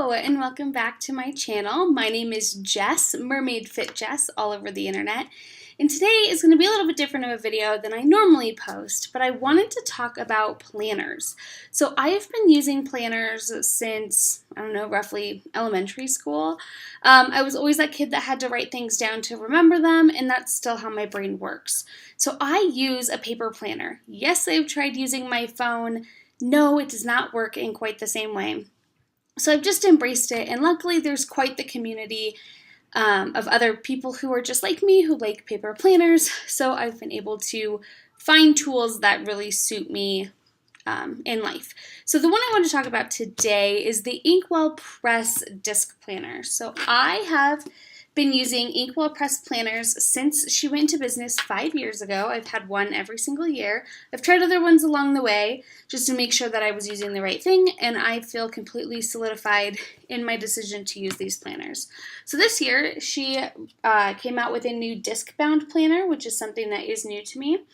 Hello and welcome back to my channel. My name is Jess, Mermaid Fit Jess, all over the internet. And today is going to be a little bit different of a video than I normally post, but I wanted to talk about planners. So I have been using planners since, I don't know, roughly elementary school. I was always that kid that had to write things down to remember them, and that's still how my brain works. So I use a paper planner. Yes, I've tried using my phone. No, it does not work in quite the same way. So I've just embraced it, and luckily there's quite the community of other people who are just like me, who like paper planners, so I've been able to find tools that really suit me in life. So the one I want to talk about today is the Inkwell Press disc planner. So I have been using Inkwell Press planners since she went into business 5 years ago. I've had one every single year. I've tried other ones along the way just to make sure that I was using the right thing, and I feel completely solidified in my decision to use these planners. So this year she came out with a new disc bound planner, which is something that is new to me.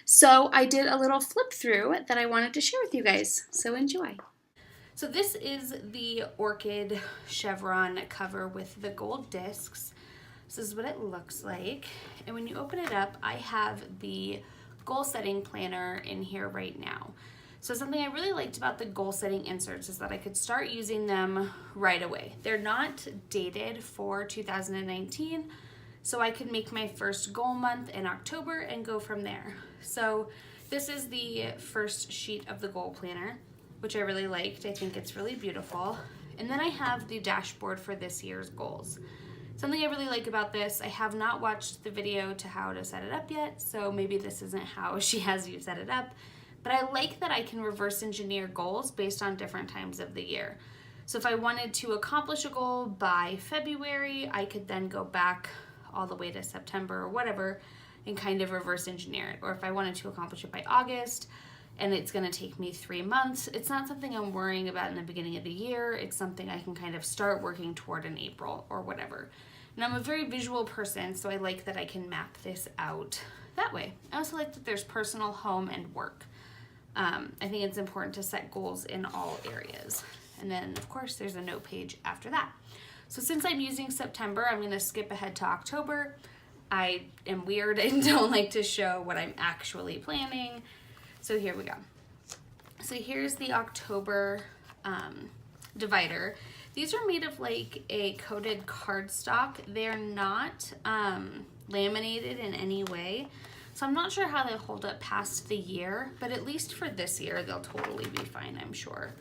So I did a little flip through that I wanted to share with you guys. So enjoy. So this is the orchid chevron cover with the gold discs. This is what it looks like. And when you open it up, I have the goal setting planner in here right now. So something I really liked about the goal setting inserts is that I could start using them right away. They're not dated for 2019, so I could make my first goal month in October and go from there. So this is the first sheet of the goal planner, which I really liked. I think it's really beautiful. And then I have the dashboard for this year's goals. Something I really like about this, I have not watched the video to how to set it up yet, so maybe this isn't how she has you set it up, but I like that I can reverse engineer goals based on different times of the year. So if I wanted to accomplish a goal by February, I could then go back all the way to September or whatever and kind of reverse engineer it. Or if I wanted to accomplish it by August, and it's going to take me 3 months, it's not something I'm worrying about in the beginning of the year. It's something I can kind of start working toward in April or whatever. And I'm a very visual person, so I like that I can map this out that way. I also like that there's personal, home, and work. I think it's important to set goals in all areas. And then, of course, there's a note page after that. So since I'm using September, I'm going to skip ahead to October. I am weird and don't like to show what I'm actually planning. So here we go. So here's the October divider. These are made of like a coated cardstock. They're not laminated in any way. So I'm not sure how they hold up past the year, but at least for this year, they'll totally be fine, I'm sure.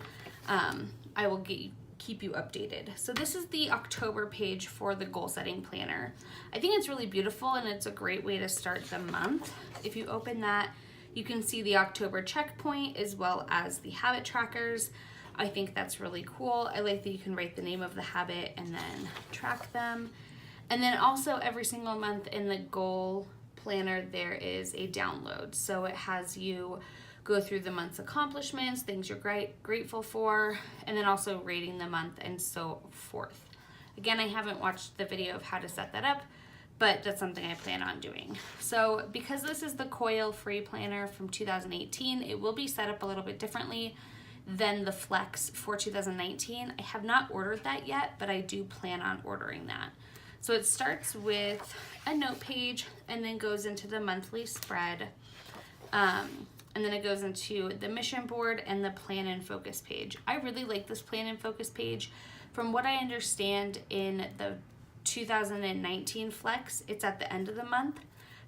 I will keep you updated. So this is the October page for the goal setting planner. I think it's really beautiful and it's a great way to start the month. If you open that, you can see the October checkpoint as well as the habit trackers. I think that's really cool. I like that you can write the name of the habit and then track them. And then also every single month in the goal planner, there is a download. So it has you go through the month's accomplishments, things you're grateful for, and then also rating the month and so forth. Again, I haven't watched the video of how to set that up, but that's something I plan on doing. So because this is the coil-free planner from 2018, it will be set up a little bit differently than the Flex for 2019. I have not ordered that yet, but I do plan on ordering that. So it starts with a note page and then goes into the monthly spread. And then it goes into the mission board and the plan and focus page. I really like this plan and focus page. From what I understand in the 2019 Flex, it's at the end of the month,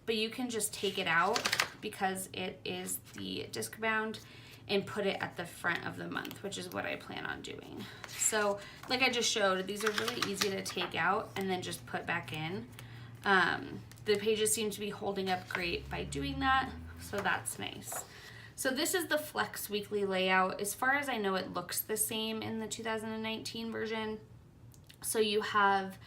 but you can just take it out because it is the disc bound and put it at the front of the month, which is what I plan on doing. So like I just showed, these are really easy to take out and then just put back in. The pages seem to be holding up great by doing that, so that's nice. So this is the Flex weekly layout. As far as I know, it looks the same in the 2019 version. So you have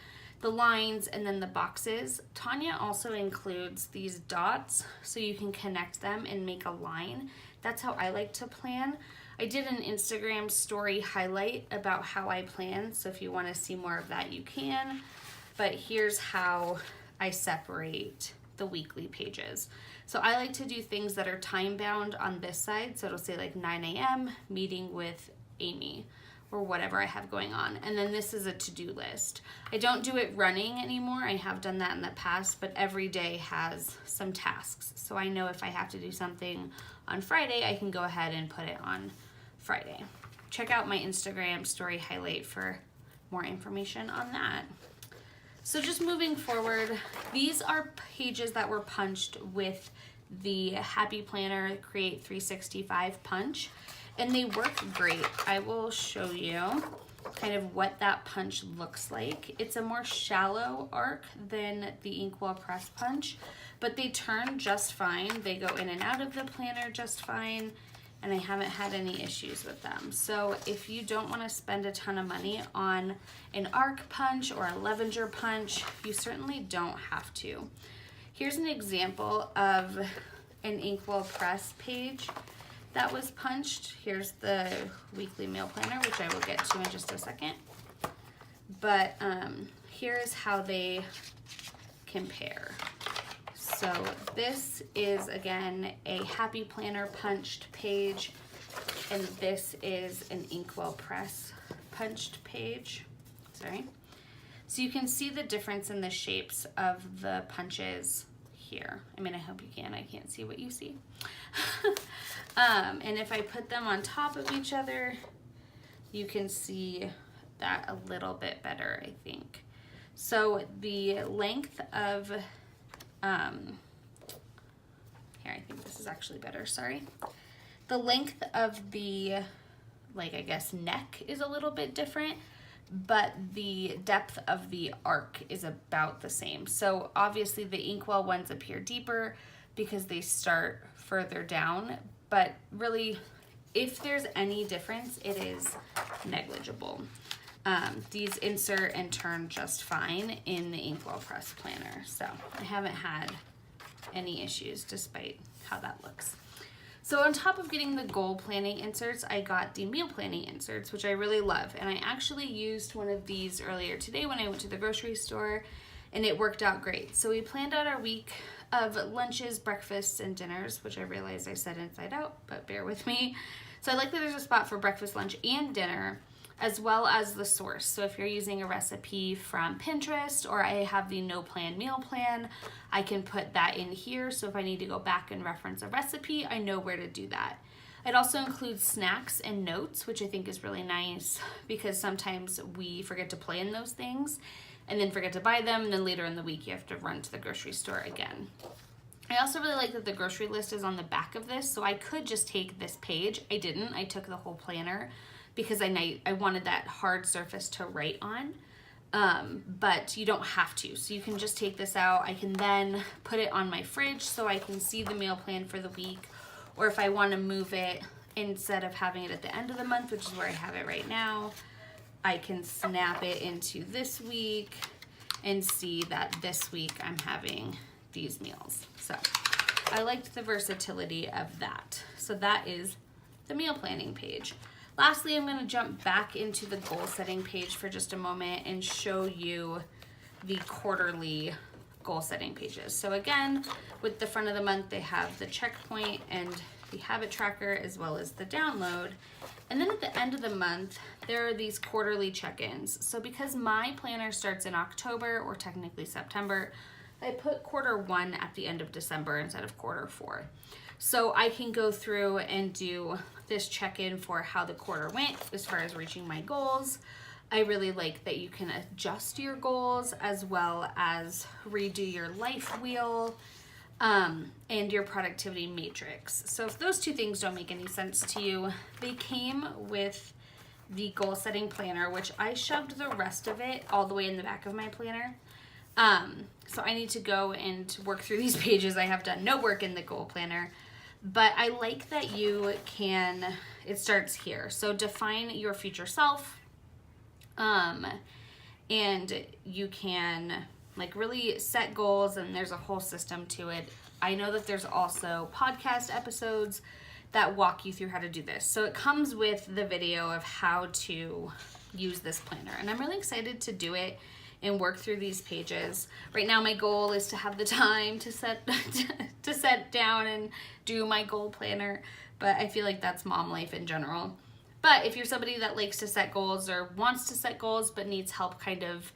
the lines and then the boxes. Tanya also includes these dots so you can connect them and make a line. That's how I like to plan. I did an Instagram story highlight about how I plan, so if you want to see more of that, you can. But here's how I separate the weekly pages. So I like to do things that are time bound on this side. So it'll say like 9 a.m. meeting with Amy, or whatever I have going on. And then this is a to-do list. I don't do it running anymore. I have done that in the past, but every day has some tasks. So I know if I have to do something on Friday, I can go ahead and put it on Friday. Check out my Instagram story highlight for more information on that. So just moving forward, these are pages that were punched with the Happy Planner Create 365 punch, and they work great. I will show you kind of what that punch looks like. It's a more shallow arc than the Inkwell Press punch, but they turn just fine. They go in and out of the planner just fine, and I haven't had any issues with them. So if you don't want to spend a ton of money on an arc punch or a Levenger punch, you certainly don't have to. Here's an example of an Inkwell Press page that was punched. Here's the weekly meal planner, which I will get to in just a second. But here is how they compare. So this is, again, a Happy Planner punched page, and this is an Inkwell Press punched page. Sorry. So you can see the difference in the shapes of the punches here. I mean, I hope you can. I can't see what you see. And if I put them on top of each other, you can see that a little bit better, I think. So the length of here, I think this is actually better, sorry. The length of the, like, I guess, neck is a little bit different, but the depth of the arc is about the same. So obviously the Inkwell ones appear deeper because they start further down, but really, if there's any difference, it is negligible. These insert and turn just fine in the Inkwell Press planner, so I haven't had any issues despite how that looks. So on top of getting the goal planning inserts, I got the meal planning inserts, which I really love, and I actually used one of these earlier today when I went to the grocery store, and it worked out great. So we planned out our week of lunches, breakfasts, and dinners, which I realized I said inside out, but bear with me. So I like that there's a spot for breakfast, lunch, and dinner, as well as the source. So if you're using a recipe from Pinterest, or I have the no plan meal plan, I can put that in here. So if I need to go back and reference a recipe, I know where to do that. It also includes snacks and notes, which I think is really nice because sometimes we forget to plan those things and then forget to buy them, and then later in the week you have to run to the grocery store again. I also really like that the grocery list is on the back of this, so I could just take this page. I didn't. I took the whole planner because I wanted that hard surface to write on, but you don't have to. So you can just take this out. I can then put it on my fridge so I can see the meal plan for the week, or if I want to move it, instead of having it at the end of the month, which is where I have it right now, I can snap it into this week and see that this week I'm having these meals. So I liked the versatility of that. So that is the meal planning page. Lastly, I'm going to jump back into the goal setting page for just a moment and show you the quarterly goal setting pages. So again, with the front of the month, they have the checkpoint and the habit tracker as well as the download. And then at the end of the month, there are these quarterly check-ins. So because my planner starts in October, or technically September, I put quarter one at the end of December instead of quarter four. So I can go through and do this check-in for how the quarter went as far as reaching my goals. I really like that you can adjust your goals as well as redo your life wheel and your productivity matrix. So if those two things don't make any sense to you, they came with the goal setting planner, which I shoved the rest of it all the way in the back of my planner. So I need to go and work through these pages. I have done no work in the goal planner, but I like that you can, it starts here. So define your future self, and you can like really set goals, and there's a whole system to it. I know that there's also podcast episodes that walk you through how to do this. So it comes with the video of how to use this planner, and I'm really excited to do it and work through these pages. Right now my goal is to have the time to set down and do my goal planner, but I feel like that's mom life in general. But if you're somebody that likes to set goals or wants to set goals but needs help kind of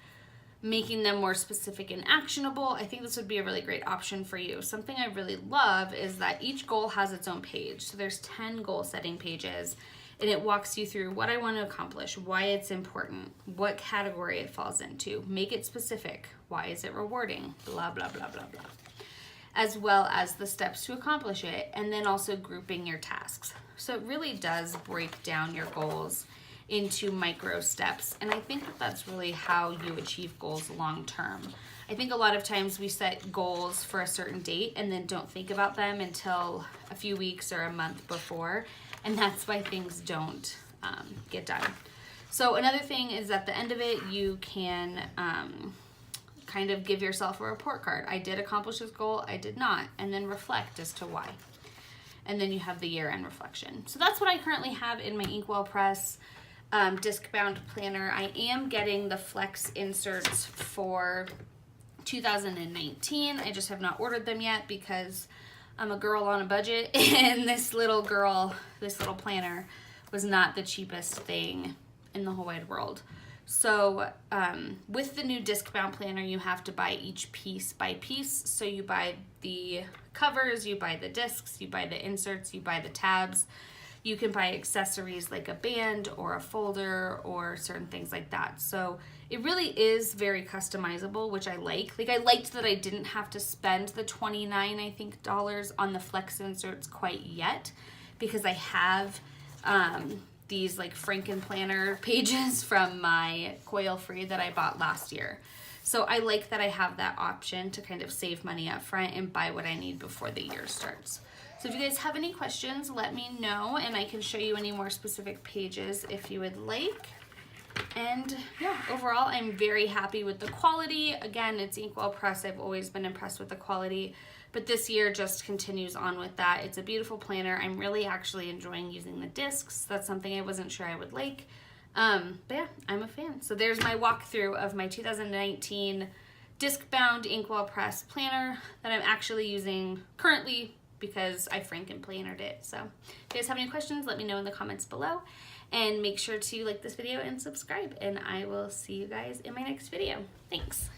making them more specific and actionable, I think this would be a really great option for you. Something I really love is that each goal has its own page. So there's 10 goal setting pages, and it walks you through what I want to accomplish, why it's important, what category it falls into, make it specific, why is it rewarding, blah, blah, blah, blah, blah, as well as the steps to accomplish it, and then also grouping your tasks. So it really does break down your goals into micro steps, and I think that that's really how you achieve goals long term. I think a lot of times we set goals for a certain date and then don't think about them until a few weeks or a month before, and that's why things don't get done. So another thing is at the end of it, you can kind of give yourself a report card. I did accomplish this goal, I did not, and then reflect as to why. And then you have the year-end reflection. So that's what I currently have in my Inkwell Press disc-bound planner. I am getting the flex inserts for 2019. I just have not ordered them yet because I'm a girl on a budget, and this little planner was not the cheapest thing in the whole wide world. So with the new disc-bound planner, you have to buy each piece by piece. So you buy the covers, you buy the discs, you buy the inserts, you buy the tabs. You can buy accessories like a band or a folder or certain things like that. So it really is very customizable, which I like. Like, I liked that I didn't have to spend the $29, I think, on the flex inserts quite yet, because I have these like Franken planner pages from my coil free that I bought last year. So I like that I have that option to kind of save money up front and buy what I need before the year starts. So if you guys have any questions, let me know, and I can show you any more specific pages if you would like. And yeah, overall, I'm very happy with the quality. Again, it's Inkwell Press. I've always been impressed with the quality, but this year just continues on with that. It's a beautiful planner. I'm really actually enjoying using the discs. That's something I wasn't sure I would like. But yeah, I'm a fan. So there's my walkthrough of my 2019 disc-bound Inkwell Press planner that I'm actually using currently because I Franken plannered it. So if you guys have any questions, let me know in the comments below. And make sure to like this video and subscribe. And I will see you guys in my next video. Thanks.